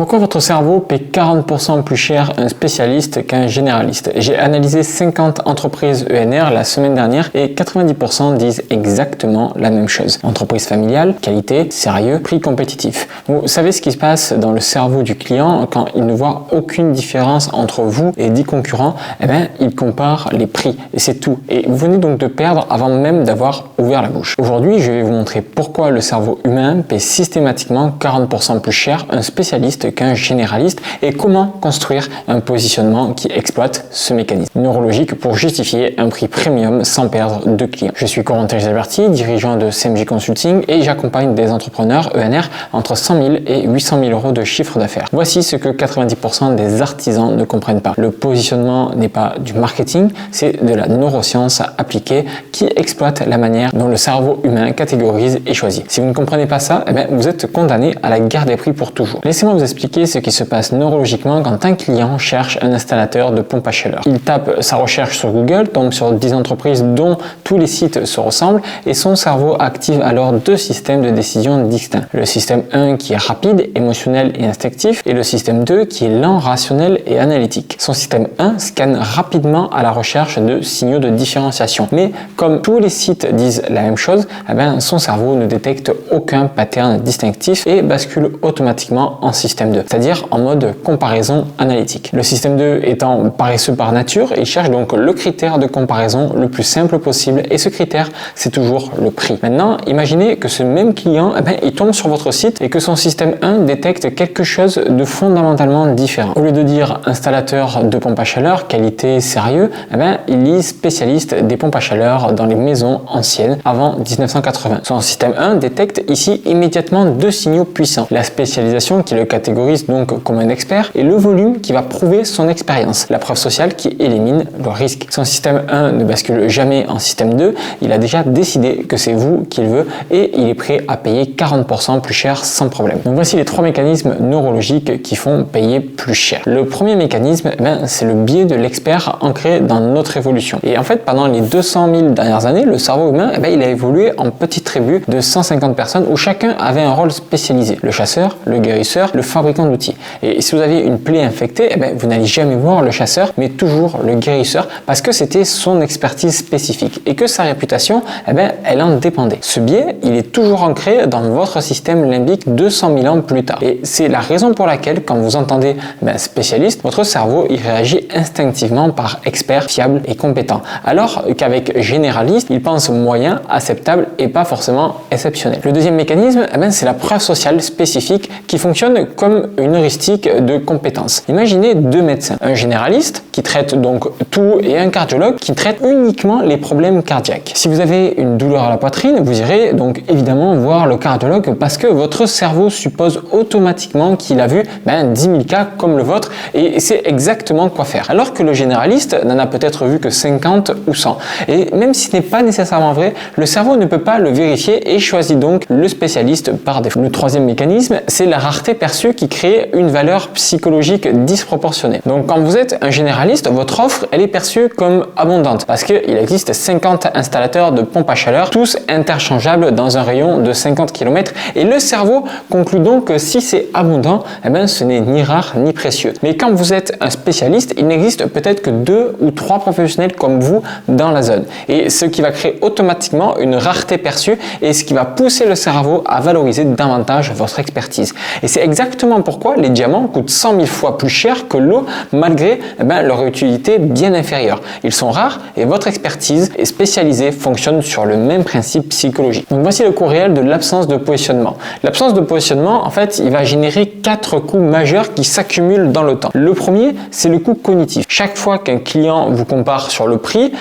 Pourquoi votre cerveau paie 40% plus cher un spécialiste qu'un généraliste? J'ai analysé 50 entreprises ENR la semaine dernière et 90% disent exactement la même chose. Entreprise familiale, qualité, sérieux, prix compétitif. Vous savez ce qui se passe dans le cerveau du client quand il ne voit aucune différence entre vous et 10 concurrents? Eh bien, il compare les prix et c'est tout. Et vous venez donc de perdre avant même d'avoir ouvert la bouche. Aujourd'hui, je vais vous montrer pourquoi le cerveau humain paie systématiquement 40% plus cher un spécialiste qu'un généraliste et comment construire un positionnement qui exploite ce mécanisme neurologique pour justifier un prix premium sans perdre de clients. Je suis Corentin Gisalberti, dirigeant de CMJ Consulting et j'accompagne des entrepreneurs ENR entre 100 000 et 800 000 euros de chiffre d'affaires. Voici ce que 90% des artisans ne comprennent pas. Le positionnement n'est pas du marketing, c'est de la neuroscience appliquée qui exploite la manière dont le cerveau humain catégorise et choisit. Si vous ne comprenez pas ça, eh bien, vous êtes condamné à la guerre des prix pour toujours. Laissez-moi vous expliquer ce qui se passe neurologiquement quand un client cherche un installateur de pompe à chaleur. Il tape sa recherche sur Google, tombe sur 10 entreprises dont tous les sites se ressemblent et son cerveau active alors deux systèmes de décision distincts. Le système 1 qui est rapide, émotionnel et instinctif et le système 2 qui est lent, rationnel et analytique. Son système 1 scanne rapidement à la recherche de signaux de différenciation. Mais comme tous les sites disent la même chose, eh bien, son cerveau ne détecte aucun pattern distinctif et bascule automatiquement en système 2, c'est-à-dire en mode comparaison analytique. Le système 2 étant paresseux par nature, il cherche donc le critère de comparaison le plus simple possible et ce critère, c'est toujours le prix. Maintenant, imaginez que ce même client, eh bien, il tombe sur votre site et que son système 1 détecte quelque chose de fondamentalement différent. Au lieu de dire installateur de pompe à chaleur, qualité, sérieux, eh bien, il lit spécialiste des pompes à chaleur dans les maisons anciennes avant 1980. Son système 1 détecte ici immédiatement deux signaux puissants. La spécialisation qui le catégorise donc comme un expert et le volume qui va prouver son expérience. La preuve sociale qui élimine le risque. Son système 1 ne bascule jamais en système 2. Il a déjà décidé que c'est vous qu'il veut et il est prêt à payer 40% plus cher sans problème. Donc voici les trois mécanismes neurologiques qui font payer plus cher. Le premier mécanisme, c'est le biais de l'expert ancré dans notre évolution. Et en fait, pendant les 200 000 dernières années, le cerveau humain, il a évolué en petites tribus de 150 personnes où chacun avait un rôle spécialisé. Le chasseur, le guérisseur, le fabricant d'outils. Et si vous avez une plaie infectée, vous n'allez jamais voir le chasseur, mais toujours le guérisseur, parce que c'était son expertise spécifique et que sa réputation, elle en dépendait. Ce biais, il est toujours ancré dans votre système limbique 200 000 ans plus tard. Et c'est la raison pour laquelle, quand vous entendez spécialiste, votre cerveau, il réagit instinctivement par expert, fiable et compétent. Alors qu'avec généraliste, il pense moyen, acceptable et pas forcément exceptionnel. Le deuxième mécanisme, c'est la preuve sociale spécifique qui fonctionne comme une heuristique de compétences. Imaginez deux médecins, un généraliste qui traite donc tout et un cardiologue qui traite uniquement les problèmes cardiaques. Si vous avez une douleur à la poitrine, vous irez donc évidemment voir le cardiologue parce que votre cerveau suppose automatiquement qu'il a vu 10 000 cas comme le vôtre et sait exactement quoi faire. Alors que le généraliste n'en a peut-être vu que 50 ou 100. Et même si ce n'est pas nécessairement vrai, le cerveau ne peut pas le vérifier et choisit donc le spécialiste par défaut. Le troisième mécanisme, c'est la rareté perçue qui crée une valeur psychologique disproportionnée. Donc quand vous êtes un généraliste, votre offre, elle est perçue comme abondante parce qu'il existe 50 installateurs de pompes à chaleur, tous interchangeables dans un rayon de 50 km et le cerveau conclut donc que si c'est abondant, ce n'est ni rare ni précieux. Mais quand vous êtes un spécialiste, il n'existe peut-être que 2 ou 3 professionnels comme vous dans la zone. Et ce qui va créer automatiquement une rareté perçue et ce qui va pousser le cerveau à valoriser davantage votre expertise. Et c'est exactement pourquoi les diamants coûtent 100 000 fois plus cher que l'eau malgré leur utilité bien inférieure. Ils sont rares et votre expertise est spécialisée fonctionne sur le même principe psychologique. Donc voici le coût réel de l'absence de positionnement. L'absence de positionnement, en fait, il va générer 4 coûts majeurs qui s'accumulent dans le temps. Le premier, c'est le coût cognitif. Chaque fois qu'un client vous compare sur le prix,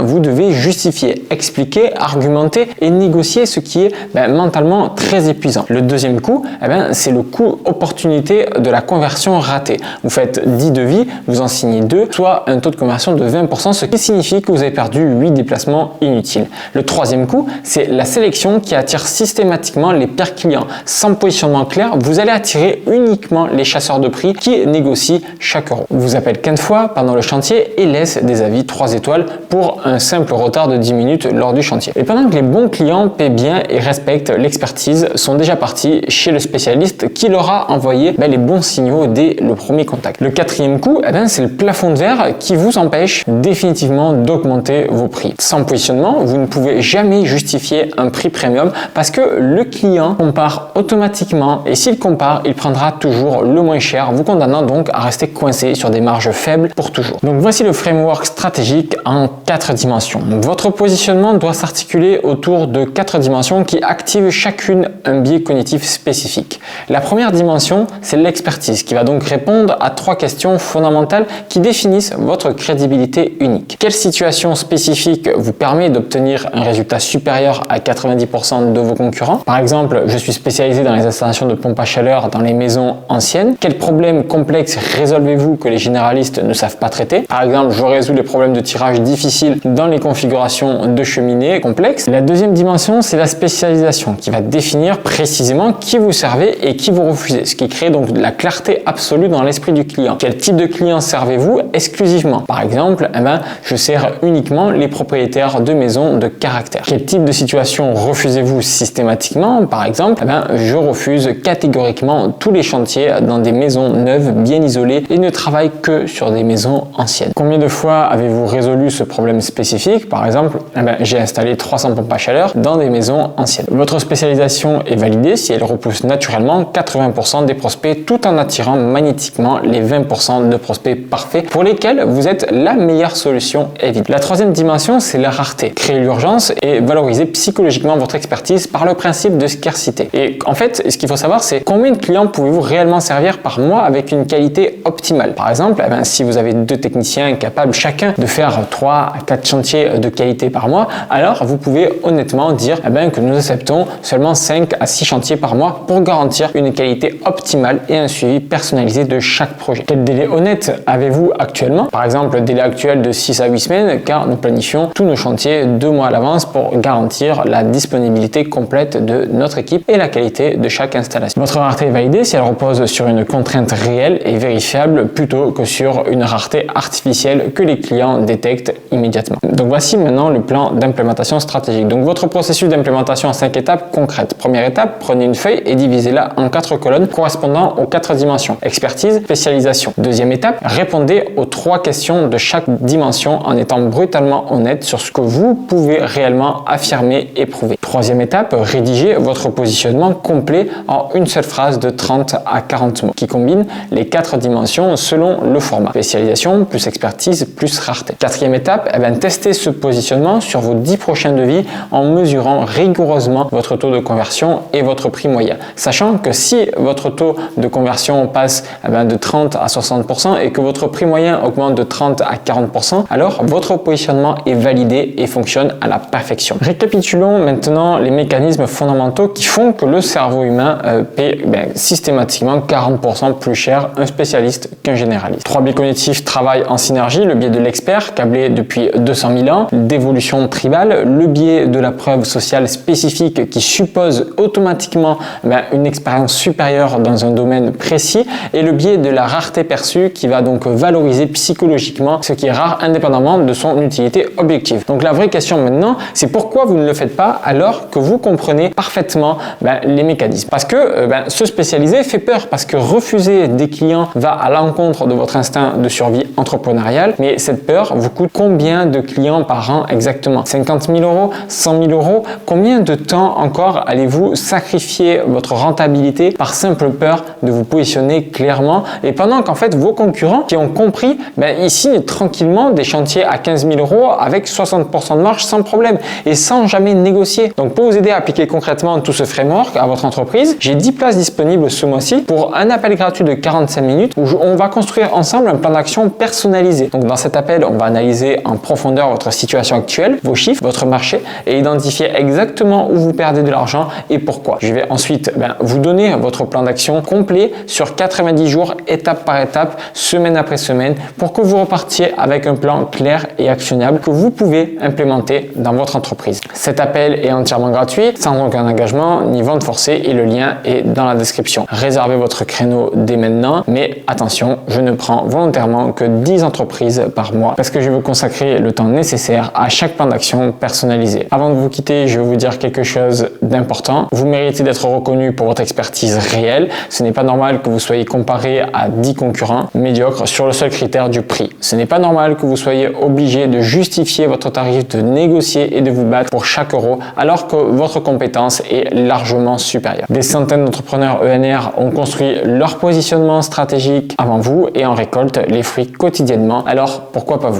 vous devez justifier, expliquer, argumenter et négocier, ce qui est mentalement très épuisant. Le deuxième coût, c'est le coût opportunité de la conversion ratée. Vous faites 10 devis, vous en signez 2, soit un taux de conversion de 20%, ce qui signifie que vous avez perdu 8 déplacements inutiles. Le troisième coût, c'est la sélection qui attire systématiquement les pires clients. Sans positionnement clair, vous allez attirer uniquement les chasseurs de prix qui négocient chaque euro. Vous appellent 15 fois pendant le chantier et laissent des avis 3 étoiles pour un simple retard de 10 minutes lors du chantier. Et pendant que les bons clients paient bien et respectent l'expertise, sont déjà partis chez le spécialiste qui leur a envoyé envoyer les bons signaux dès le premier contact. Le quatrième coup, c'est le plafond de verre qui vous empêche définitivement d'augmenter vos prix. Sans positionnement, vous ne pouvez jamais justifier un prix premium parce que le client compare automatiquement et s'il compare, il prendra toujours le moins cher, vous condamnant donc à rester coincé sur des marges faibles pour toujours. Donc voici le framework stratégique en 4 dimensions. Votre positionnement doit s'articuler autour de 4 dimensions qui activent chacune un biais cognitif spécifique. La première dimension, c'est l'expertise qui va donc répondre à 3 questions fondamentales qui définissent votre crédibilité unique. Quelle situation spécifique vous permet d'obtenir un résultat supérieur à 90% de vos concurrents? Par exemple, je suis spécialisé dans les installations de pompes à chaleur dans les maisons anciennes. Quels problèmes complexes résolvez-vous que les généralistes ne savent pas traiter? Par exemple, je résous les problèmes de tirage difficiles dans les configurations de cheminées complexes. La deuxième dimension, c'est la spécialisation qui va définir précisément qui vous servez et qui vous refusez, ce qui crée donc de la clarté absolue dans l'esprit du client. Quel type de client servez-vous exclusivement? Par exemple, je sers uniquement les propriétaires de maisons de caractère. Quel type de situation refusez-vous systématiquement? Par exemple, je refuse catégoriquement tous les chantiers dans des maisons neuves bien isolées et ne travaille que sur des maisons anciennes. Combien de fois avez-vous résolu ce problème spécifique? Par exemple, j'ai installé 300 pompes à chaleur dans des maisons anciennes. Votre spécialisation est validée si elle repousse naturellement 80% des prospects tout en attirant magnétiquement les 20% de prospects parfaits pour lesquels vous êtes la meilleure solution évidente. La troisième dimension, c'est la rareté. Créer l'urgence et valoriser psychologiquement votre expertise par le principe de scarcité. Et en fait, ce qu'il faut savoir, c'est combien de clients pouvez-vous réellement servir par mois avec une qualité optimale. Par exemple, si vous avez 2 techniciens capables chacun de faire 3 à 4 chantiers de qualité par mois, alors vous pouvez honnêtement dire que nous acceptons seulement 5 à 6 chantiers par mois pour garantir une qualité optimale et un suivi personnalisé de chaque projet. Quel délai honnête avez-vous actuellement? Par exemple, le délai actuel de 6 à 8 semaines, car nous planifions tous nos chantiers 2 mois à l'avance pour garantir la disponibilité complète de notre équipe et la qualité de chaque installation. Votre rareté est validée si elle repose sur une contrainte réelle et vérifiable plutôt que sur une rareté artificielle que les clients détectent immédiatement. Donc voici maintenant le plan d'implémentation stratégique. Donc votre processus d'implémentation en 5 étapes concrètes. Première étape, prenez une feuille et divisez-la en 4 colonnes correspondant aux 4 dimensions. Expertise, spécialisation. Deuxième étape, répondez aux 3 questions de chaque dimension en étant brutalement honnête sur ce que vous pouvez réellement affirmer et prouver. Troisième étape, rédigez votre positionnement complet en une seule phrase de 30 à 40 mots qui combine les 4 dimensions selon le format. Spécialisation plus expertise plus rareté. Quatrième étape, testez ce positionnement sur vos 10 prochains devis en mesurant rigoureusement votre taux de conversion et votre prix moyen. Sachant que si votre taux de conversion passe de 30 à 60% et que votre prix moyen augmente de 30 à 40%, alors votre positionnement est validé et fonctionne à la perfection. Récapitulons maintenant les mécanismes fondamentaux qui font que le cerveau humain paie systématiquement 40% plus cher un spécialiste qu'un généraliste. 3 biais cognitifs travaillent en synergie, le biais de l'expert, câblé depuis 200 000 ans, d'évolution tribale, le biais de la preuve sociale spécifique qui suppose automatiquement une expérience supérieure dans un domaine précis et le biais de la rareté perçue qui va donc valoriser psychologiquement ce qui est rare indépendamment de son utilité objective. Donc la vraie question maintenant, c'est pourquoi vous ne le faites pas alors que vous comprenez parfaitement les mécanismes. Parce que se spécialiser fait peur, parce que refuser des clients va à l'encontre de votre instinct de survie entrepreneuriale, mais cette peur vous coûte combien de clients par an exactement? 50 000 euros? 100 000 euros? Combien de temps encore allez-vous sacrifier votre rentabilité par simple peur de vous positionner clairement et pendant qu'en fait vos concurrents qui ont compris ils signent tranquillement des chantiers à 15 000 euros avec 60% de marge sans problème et sans jamais négocier. Donc pour vous aider à appliquer concrètement tout ce framework à votre entreprise, j'ai 10 places disponibles ce mois-ci pour un appel gratuit de 45 minutes où on va construire ensemble un plan d'action personnalisé. Donc dans cet appel, on va analyser en profondeur votre situation actuelle, vos chiffres, votre marché et identifier exactement où vous perdez de l'argent et pourquoi. Je vais ensuite vous donner votre plan d'action complet sur 90 jours, étape par étape, semaine après semaine, pour que vous repartiez avec un plan clair et actionnable que vous pouvez implémenter dans votre entreprise. Cet appel est entièrement gratuit, sans aucun engagement ni vente forcée et le lien est dans la description. Réservez votre créneau dès maintenant, mais attention, je ne prends volontairement que 10 entreprises par mois parce que je veux consacrer le temps nécessaire à chaque plan d'action personnalisé. Avant de vous quitter, je vais vous dire quelque chose d'important. Vous méritez d'être reconnu pour votre expertise réelle potentiel. Ce n'est pas normal que vous soyez comparé à 10 concurrents médiocres sur le seul critère du prix. Ce n'est pas normal que vous soyez obligé de justifier votre tarif, de négocier et de vous battre pour chaque euro alors que votre compétence est largement supérieure. Des centaines d'entrepreneurs ENR ont construit leur positionnement stratégique avant vous et en récoltent les fruits quotidiennement. Alors pourquoi pas vous?